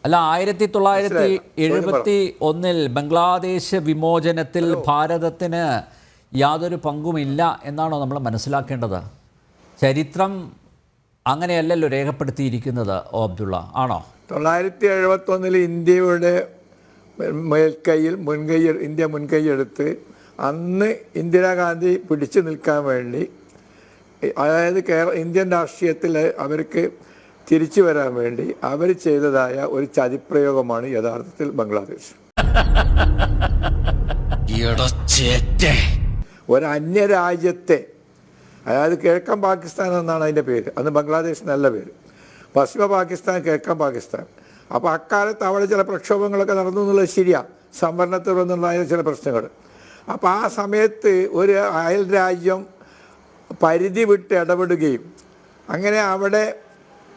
അല്ല, 1971 ബംഗ്ലാദേശ് വിമോചനത്തിൽ ഭാരതത്തിന് യാതൊരു പങ്കുമില്ല എന്നാണോ നമ്മൾ മനസ്സിലാക്കേണ്ടത്? ചരിത്രം അങ്ങനെയല്ലല്ലോ രേഖപ്പെടുത്തിയിരിക്കുന്നത്. അബ്ദുള്ള, ആണോ? 1971 ഇന്ത്യയുടെ ഇന്ത്യ മുൻകൈയെടുത്ത് അന്ന് ഇന്ദിരാഗാന്ധി പിടിച്ചു നിൽക്കാൻ വേണ്ടി, അതായത് ഇന്ത്യൻ രാഷ്ട്രീയത്തിൽ അവർക്ക് തിരിച്ചു വരാൻ വേണ്ടി അവർ ചെയ്തതായ ഒരു ചതിപ്രയോഗമാണ് യഥാർത്ഥത്തിൽ ബംഗ്ലാദേശ്. ഒരു അന്യരാജ്യത്തെ, അതായത് കിഴക്കൻ പാകിസ്ഥാൻ എന്നാണ് അതിൻ്റെ പേര്, അന്ന് ബംഗ്ലാദേശ് നല്ല പേര്, പശ്ചിമ പാകിസ്ഥാൻ, കിഴക്കൻ പാകിസ്ഥാൻ. അപ്പോൾ അക്കാലത്ത് അവിടെ ചില പ്രക്ഷോഭങ്ങളൊക്കെ നടന്നു എന്നുള്ളത് ശരിയാണ്, സംവരണത്തിൽ നിന്നുണ്ടായ ചില പ്രശ്നങ്ങൾ. അപ്പോൾ ആ സമയത്ത് ഒരു അയൽ രാജ്യം പരിധി വിട്ട് ഇടപെടുകയും അങ്ങനെ അവിടെ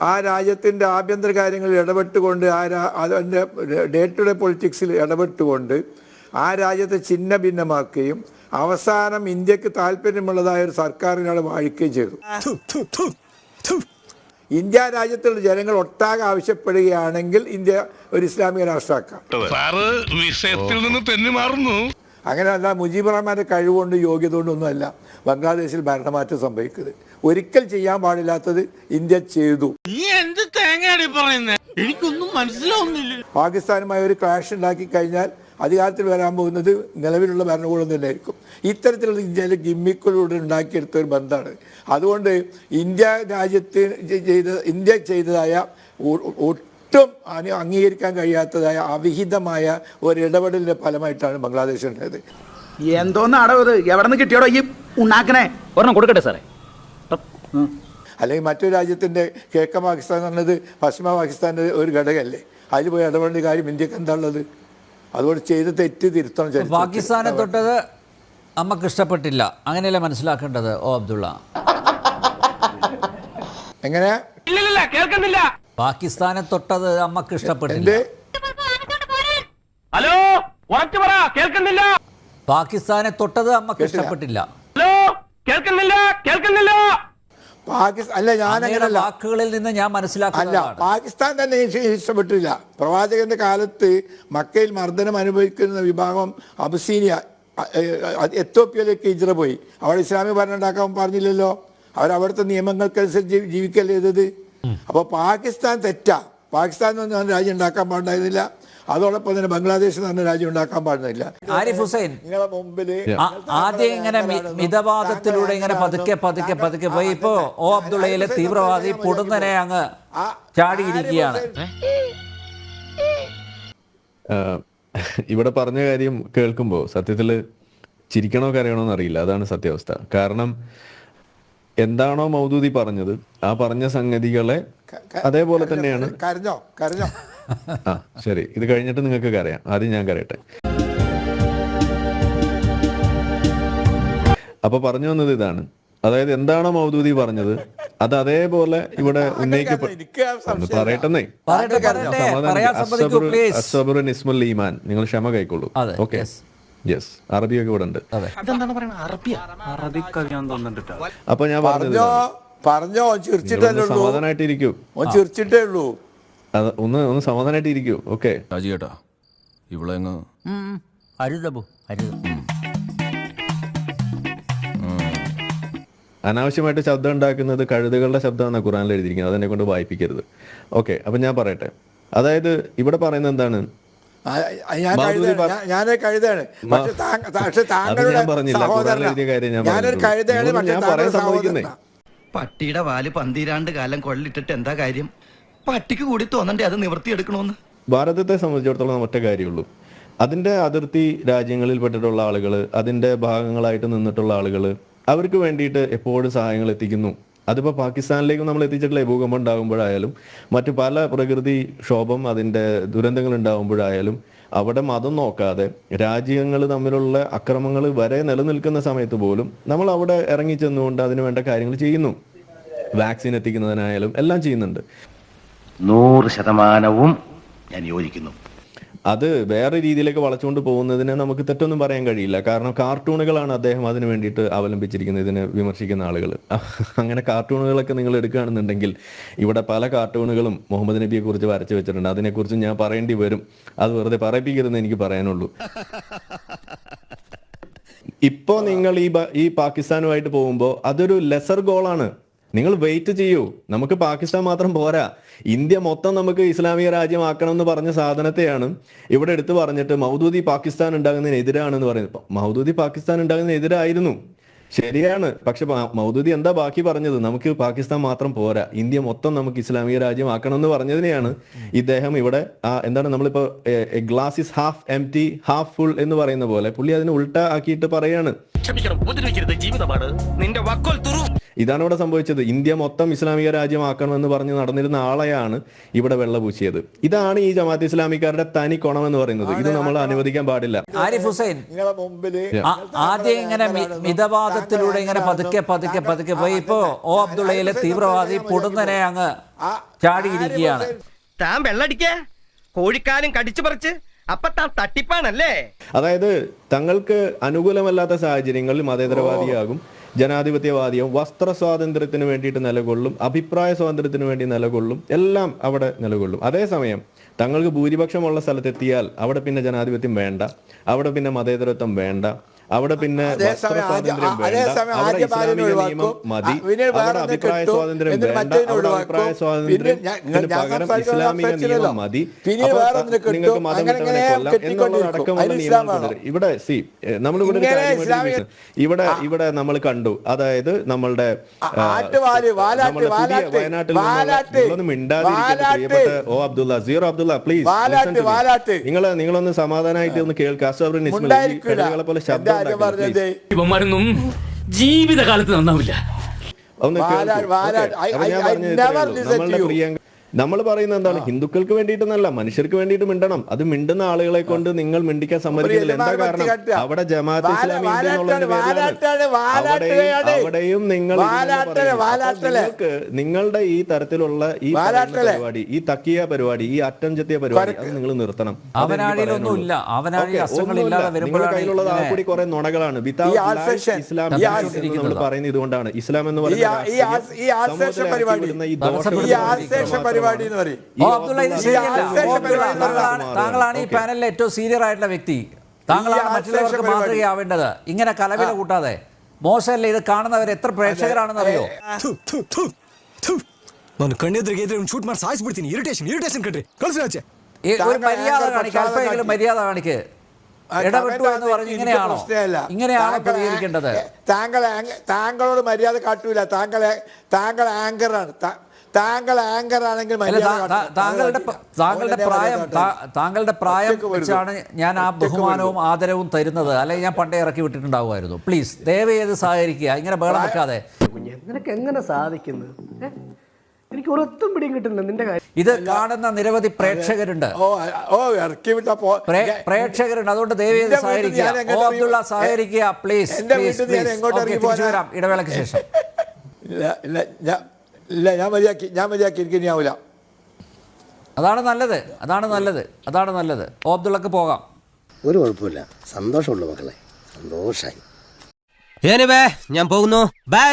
ആ രാജ്യത്തിൻ്റെ ആഭ്യന്തര കാര്യങ്ങളിൽ ഇടപെട്ടുകൊണ്ട് അതിൻ്റെ ഡേ ടു ഡേ പൊളിറ്റിക്സിൽ ഇടപെട്ടുകൊണ്ട് ആ രാജ്യത്തെ ഛിന്ന ഭിന്നമാക്കുകയും അവസാനം ഇന്ത്യക്ക് താല്പര്യമുള്ളതായ ഒരു സർക്കാരിനാണ് വാഴിക്കുകയും ചെയ്തു. ഇന്ത്യ രാജ്യത്തുള്ള ജനങ്ങൾ ഒട്ടാകെ ആവശ്യപ്പെടുകയാണെങ്കിൽ ഇന്ത്യ ഒരു ഇസ്ലാമിക രാഷ്ട്രമാക്കാം. അങ്ങനെയല്ല, മുജീബ് റഹ്മാന്റെ കഴിവുകൊണ്ട് യോഗ്യത കൊണ്ടൊന്നുമല്ല ബംഗ്ലാദേശിൽ ഭരണമാറ്റം സംഭവിക്കുന്നത്. ഒരിക്കൽ ചെയ്യാൻ പാടില്ലാത്തത് ഇന്ത്യ ചെയ്തു. എനിക്കൊന്നും മനസ്സിലാവുന്നില്ല. പാകിസ്ഥാനുമായി ഒരു ക്ലാഷ് ഉണ്ടാക്കി കഴിഞ്ഞാൽ അധികാരത്തിൽ വരാൻ പോകുന്നത് നിലവിലുള്ള ഭരണകൂടം തന്നെ ആയിരിക്കും. ഇത്തരത്തിലുള്ള ഇന്ത്യയിലെ ഗിമ്മിക്കുകളിലൂടെ ഉണ്ടാക്കിയെടുത്ത ഒരു ബന്ധമാണ്. അതുകൊണ്ട് ഇന്ത്യ ചെയ്തതായ ഒട്ടും അംഗീകരിക്കാൻ കഴിയാത്തതായ അവിഹിതമായ ഒരു ഇടപെടലിന്റെ ഫലമായിട്ടാണ് ബംഗ്ലാദേശ് ഉണ്ടായത്. എന്തോന്നാടോ ഇത്? എവിടെ നിന്ന് കിട്ടിയോടോ ഈ ഉണ്ടാക്കണേ? ഒരെണ്ണം കൊടുക്കട്ടെ സാറേ. അല്ലെങ്കിൽ മറ്റൊരു രാജ്യത്തിൻ്റെ കിഴക്കൻ പാകിസ്ഥാൻ എന്ന് പറഞ്ഞത് പശ്ചിമ പാകിസ്ഥാൻ്റെ ഒരു ഘടകമല്ലേ? അതിൽ പോയി ഇടപെടേണ്ട കാര്യം ഇന്ത്യക്ക് എന്താ ഉള്ളത്? അതുകൊണ്ട് ചെയ്ത് തെറ്റ് തിരുത്തണം. പാകിസ്ഥാനെ തൊട്ടത് അമ്മക്ക് ഇഷ്ടപ്പെട്ടില്ല, അങ്ങനെയല്ലേ മനസ്സിലാക്കേണ്ടത്? അബ്ദുള്ള, എങ്ങനെ? കേൾക്കുന്നില്ല. പാകിസ്ഥാനെ തൊട്ടത് അമ്മക്ക് ഇഷ്ടപ്പെട്ടില്ല. ഹലോ, ഉറച്ചു പറ. കേൾക്കുന്നില്ല. പാകിസ്ഥാനെ തൊട്ടത് അമ്മക്ക് ഇഷ്ടപ്പെട്ടില്ല. ഹലോ, കേൾക്കുന്നില്ല. അല്ല, ഞാനങ്ങനല്ല, വാക്കുകളിൽ നിന്ന് ഞാൻ മനസ്സിലാക്കില്ല. പാകിസ്ഥാൻ തന്നെ ഇഷ്ടപ്പെട്ടില്ല. പ്രവാചകന്റെ കാലത്ത് മക്കയിൽ മർദ്ദനം അനുഭവിക്കുന്ന വിഭാഗം അബസീനിയ എത്യോപ്യയിലേക്ക് ഹിജ്റ പോയി. അവിടെ ഇസ്ലാമിക ഭരണം ഉണ്ടാക്കാൻ പറഞ്ഞില്ലല്ലോ. അവരവിടുത്തെ നിയമങ്ങൾക്കനുസരിച്ച് ജീവിക്കല്ലേ ചെയ്തത്. അപ്പോൾ പാകിസ്ഥാൻ തെറ്റാ. പാകിസ്ഥാൻ എന്ന് പറഞ്ഞ രാജ്യം ഉണ്ടാക്കാൻ പാടുണ്ടായിരുന്നില്ല. അതോടൊപ്പം തന്നെ ബംഗ്ലാദേശ് എന്ന് പറഞ്ഞ രാജ്യം ഉണ്ടാക്കാൻ പാടുന്നില്ല. ആരിഫ് ഹുസൈൻ, നിങ്ങളെ മുമ്പിൽ ആദ്യം ഇങ്ങനെ മിതവാദത്തിലൂടെ ഇങ്ങനെ പതുക്കെ പോയി ഇപ്പോ അബ്ദുള്ളയിലെ തീവ്രവാദി പൊടുന്നനെ അങ്ങ് ചാടിയിരിക്കുകയാണ്. ഇവിടെ പറഞ്ഞ കാര്യം കേൾക്കുമ്പോൾ സത്യത്തിൽ ചിരിക്കണോ കരയണോന്ന് അറിയില്ല. അതാണ് സത്യാവസ്ഥ. കാരണം എന്താണോ മൗദൂദി പറഞ്ഞത്, ആ പറഞ്ഞ സംഗതികളെ അതേപോലെ തന്നെയാണ്. കരഞ്ഞോ? ആ ശരി, ഇത് കഴിഞ്ഞിട്ട് നിങ്ങൾക്ക് കരയാം. ആദ്യം ഞാൻ കരയട്ടെ. അപ്പൊ പറഞ്ഞു വന്നത് ഇതാണ്. അതായത് എന്താണോ മൗദൂദി പറഞ്ഞത് അത് അതേപോലെ ഇവിടെ പറയട്ടെന്നേ. ഇസ്മുൽ ഈമാൻ, നിങ്ങൾ ക്ഷമ കൈക്കൊള്ളൂ. ഓക്കെ, യെസ്, അറബിയൊക്കെ ഇവിടെ ഉണ്ട്. അപ്പൊ ഞാൻ പറഞ്ഞോ, സമാധാനായിട്ടിരിക്കൂ. ചിരിച്ചിട്ടേ ഉള്ളൂ. ഒന്ന് സമാധാനായിട്ട് ഇരിക്കൂ. ഓക്കെ രാജിയേട്ടാ, ഇവിടെ അനാവശ്യമായിട്ട് ശബ്ദം ഉണ്ടാക്കുന്നത് കഴുതുകളുടെ ശബ്ദമാണ് ഖുറാനിൽ എഴുതിയിരിക്കുന്നത്. അതെന്നെ കൊണ്ട് വായിപ്പിക്കരുത്. ഓക്കെ, അപ്പൊ ഞാൻ പറയട്ടെ. അതായത് ഇവിടെ പറയുന്നത് എന്താണ്? ഞാൻ പറയാൻ സമ്മതിക്കുന്നേ. പട്ടിയുടെ വാല് 12 കാലം കൊള്ളിട്ടിട്ട് എന്താ കാര്യം? പട്ടിക്ക് കൂടി തോന്നണ്ടേ അത് നിവർത്തിയെടുക്കണോന്ന്? ഭാരതത്തെ സംബന്ധിച്ചിടത്തോളം ഒറ്റ കാര്യമുള്ളൂ. അതിന്റെ അതിർത്തി രാജ്യങ്ങളിൽ പെട്ടിട്ടുള്ള ആളുകൾ, അതിന്റെ ഭാഗങ്ങളായിട്ട് നിന്നിട്ടുള്ള ആളുകൾ, അവർക്ക് വേണ്ടിയിട്ട് എപ്പോഴും സഹായങ്ങൾ എത്തിക്കുന്നു. അതിപ്പോൾ പാകിസ്ഥാനിലേക്കും നമ്മൾ എത്തിച്ചിട്ടുള്ള ഭൂകമ്പം ഉണ്ടാകുമ്പോഴായാലും മറ്റു പല പ്രകൃതി ക്ഷോഭം, അതിൻ്റെ ദുരന്തങ്ങൾ ഉണ്ടാകുമ്പോഴായാലും അവിടെ മതം നോക്കാതെ രാജ്യങ്ങൾ തമ്മിലുള്ള അക്രമങ്ങൾ വരെ നിലനിൽക്കുന്ന സമയത്ത് പോലും നമ്മൾ അവിടെ ഇറങ്ങിച്ചെന്നുകൊണ്ട് അതിന് വേണ്ട കാര്യങ്ങൾ ചെയ്യുന്നു. വാക്സിൻ എത്തിക്കുന്നതിനായാലും എല്ലാം ചെയ്യുന്നുണ്ട്. 100% ഞാൻ യോജിക്കുന്നു. അത് വേറെ രീതിയിലേക്ക് വളച്ചുകൊണ്ട് പോകുന്നതിന് നമുക്ക് തെറ്റൊന്നും പറയാൻ കഴിയില്ല. കാരണം കാർട്ടൂണുകളാണ് അദ്ദേഹം അതിന് വേണ്ടിയിട്ട് അവലംബിച്ചിരിക്കുന്നത്, ഇതിനെ വിമർശിക്കുന്ന ആളുകൾ. അങ്ങനെ കാർട്ടൂണുകളൊക്കെ നിങ്ങൾ എടുക്കുകയാണെന്നുണ്ടെങ്കിൽ ഇവിടെ പല കാർട്ടൂണുകളും മുഹമ്മദ് നബിയെ കുറിച്ച് വരച്ചു വെച്ചിട്ടുണ്ട്. അതിനെക്കുറിച്ച് ഞാൻ പറയേണ്ടി വരും. അത് വെറുതെ പറയിപ്പിക്കരുതെന്ന് എനിക്ക് പറയാനുള്ളൂ. ഇപ്പോ നിങ്ങൾ ഈ പാകിസ്ഥാനുമായിട്ട് പോകുമ്പോൾ അതൊരു ലെസർ ഗോളാണ്. നിങ്ങൾ വെയിറ്റ് ചെയ്യൂ. നമുക്ക് പാകിസ്ഥാൻ മാത്രം പോരാ, ഇന്ത്യ മൊത്തം നമുക്ക് ഇസ്ലാമിക രാജ്യമാക്കണം എന്ന് പറഞ്ഞ സാധനത്തെയാണ് ഇവിടെ എടുത്തു പറഞ്ഞിട്ട് മൗദൂദി പാകിസ്ഥാൻ ഉണ്ടാകുന്നതിന് എതിരാണെന്ന് പറയുന്നത്. മൗദൂദി പാകിസ്ഥാൻ ഉണ്ടാകുന്നതിന് എതിരായിരുന്നു, ശരിയാണ്. പക്ഷെ മൗദൂദി എന്താ ബാക്കി പറഞ്ഞത്? നമുക്ക് പാകിസ്ഥാൻ മാത്രം പോരാ, ഇന്ത്യ മൊത്തം നമുക്ക് ഇസ്ലാമിക രാജ്യമാക്കണം എന്ന് പറഞ്ഞതിനെയാണ് ഇദ്ദേഹം ഇവിടെ എന്താണ് നമ്മളിപ്പോ glass is half empty half full എന്ന് പറയുന്ന പോലെ പുള്ളി അതിനെ ഉൾട്ട ആക്കിയിട്ട് പറയാണ്. ഇതാണ് ഇവിടെ സംഭവിച്ചത്. ഇന്ത്യ മൊത്തം ഇസ്ലാമിക രാജ്യമാക്കണമെന്ന് പറഞ്ഞ് നടന്നിരുന്ന ആളെയാണ് ഇവിടെ വെള്ളപൂശിയത്. ഇതാണ് ഈ ജമാഅത്ത് ഇസ്ലാമിക്കാരുടെ തനി കൊണമെന്ന് പറയുന്നത്. ഇത് നമ്മൾ അനുവദിക്കാൻ പാടില്ല. ആരിഫ് ഹുസൈൻ, നിങ്ങളെ മുമ്പില് ആദ്യം ഇങ്ങനെ മിതവാദത്തിലൂടെ ഇങ്ങനെ പതുക്കെ പതുക്കെ പതുക്കെ പോയി ഇപ്പോ ഒ അബ്ദുള്ളയിലെ തീവ്രവാദി പൊടുന്നനെ അങ്ങ് ചാടിയിരിക്കുകയാണ്. താൻ വെള്ളടിക്ക കോഴിക്കാലും കടിച്ചു പറിച്ച് അപ്പൊ താൻ തട്ടിപ്പാണല്ലേ. അതായത് തങ്ങൾക്ക് അനുകൂലമല്ലാത്ത സാഹചര്യങ്ങളിൽ മതേതരവാദിയാകും, ജനാധിപത്യവാദിയും, വസ്ത്ര സ്വാതന്ത്ര്യത്തിന് വേണ്ടിയിട്ട് നിലകൊള്ളും, അഭിപ്രായ സ്വാതന്ത്ര്യത്തിന് വേണ്ടി നിലകൊള്ളും, എല്ലാം അവിടെ നിലകൊള്ളും. അതേസമയം തങ്ങൾക്ക് ഭൂരിപക്ഷമുള്ള സ്ഥലത്തെത്തിയാൽ അവിടെ പിന്നെ ജനാധിപത്യം വേണ്ട, അവിടെ പിന്നെ മതേതരത്വം വേണ്ട, അവിടെ പിന്നെ വസ്ത്ര സ്വാതന്ത്ര്യം വേണ്ട, അവിടെ ഇസ്ലാമിക നിയമം മതി, അവിടെ അഭിപ്രായ സ്വാതന്ത്ര്യം വേണ്ട, അവിടെ അഭിപ്രായ സ്വാതന്ത്ര്യത്തിന് പകരം ഇസ്ലാമിക നിയമം മതി, നിങ്ങൾക്ക് മതം വിട്ടവനെ കൊല്ലാം എന്നുള്ളതടക്കമുള്ള നിയമങ്ങൾ തുടരും. ഇവിടെ നമ്മളിവിടെ ഒരു കാര്യം ഇവിടെ നമ്മൾ കണ്ടു. അതായത് നമ്മളുടെ പുതിയ വയനാട്ടിൽ നിങ്ങളൊന്നും മിണ്ടാതിരിക്കുന്നത് പ്രിയപ്പെട്ട O Abdulla, zero Abdulla, please നിങ്ങളൊന്ന് സമാധാനമായിട്ട് ഒന്ന് കേൾക്കുക. ഇടകളെ പോലെ ശബ്ദം ഇവന്മാരൊന്നും ജീവിതകാലത്ത് നന്നാവില്ല. ഒന്ന് നമ്മളുടെ പ്രിയങ്ക നമ്മൾ പറയുന്നത് എന്താണ്? ഹിന്ദുക്കൾക്ക് വേണ്ടിയിട്ടെന്നല്ല, മനുഷ്യർക്ക് വേണ്ടിയിട്ട് മിണ്ടണം. അത് മിണ്ടുന്ന ആളുകളെ കൊണ്ട് നിങ്ങൾ മിണ്ടിക്കാൻ സമ്മതിക്കുന്നില്ല. എന്താ കാരണം? അവിടെ ജമാഅത്ത് ഇസ്ലാമി അവിടെയും നിങ്ങൾ നിങ്ങളുടെ ഈ തരത്തിലുള്ള ഈ പരിപാടി, ഈ തക്കിയ പരിപാടി, ഈ അറ്റംചെത്തിയ പരിപാടി അത് നിങ്ങൾ നിർത്തണം. നിങ്ങളുടെ കയ്യിലുള്ളത് ആ കൂടി കുറെ നുണകളാണ്. ഇസ്ലാം നമ്മൾ പറയുന്നത് ഇതുകൊണ്ടാണ്. ഇസ്ലാം എന്ന് പറയുന്നത് ഈ ദോഷം താങ്കളാണ് ഈ പാനലിലെ ഏറ്റവും സീനിയർ ആയിട്ടുള്ള വ്യക്തി. താങ്കളാണ് മറ്റുള്ളവർക്ക് മാതൃകയാവേണ്ടത്. ഇങ്ങനെ കലവില കൂട്ടാതെ മോശമല്ലേ? ഇത് കാണുന്നവർ എത്ര പ്രേക്ഷകരാണെന്ന് അറിയോ? ഒരു മര്യാദ കാണിക്കുക, അല്പമെങ്കിലും മര്യാദ കാണിക്ക്. ഇടപെട്ടു എന്ന് പറഞ്ഞ് ഇങ്ങനെയാണോ പ്രതികരിക്കേണ്ടത്? താങ്കളോട് മര്യാദ കാട്ടൂല. താങ്കൾ ആങ്കറാണ്. താങ്കൾ ആങ്കർ ആണെങ്കിൽ താങ്കളുടെ പ്രായം വെച്ചാണ് ഞാൻ ആ ബഹുമാനവും ആദരവും തരുന്നത്. അല്ലെങ്കിൽ ഞാൻ പണ്ടേ ഇറക്കി വിട്ടിട്ടുണ്ടാവുമായിരുന്നു. പ്ലീസ് ദയവ് ചെയ്ത് സഹകരിക്കുക, ഇങ്ങനെ ബഹളം വെക്കാതെ. നിനക്ക് എങ്ങനെ സാധിക്കുന്നു? എനിക്ക് ഒരൊത്തും പിടിയും കിട്ടുന്നില്ല നിന്റെ കാര്യം. ഇത് കാണുന്ന നിരവധി പ്രേക്ഷകരുണ്ട്. അതുകൊണ്ട് ദയവ് ചെയ്ത് സഹകരിക്കുക. ഓ അബ്ദുള്ള, സഹകരിക്കുക പ്ലീസ്. വരാം ഇടവേളയ്ക്ക് ശേഷം. ഇല്ല, ഞാൻ മതിയാക്കി എനിക്കിനിയാവില്ല. അതാണ് നല്ലത്. ഓ അബ്ദുള്ളക്ക് പോകാം. ഒരു കുഴപ്പമില്ല, സന്തോഷമുള്ളൂ മക്കളെ, സന്തോഷായി. ഞാൻ പോകുന്നു. ബൈ.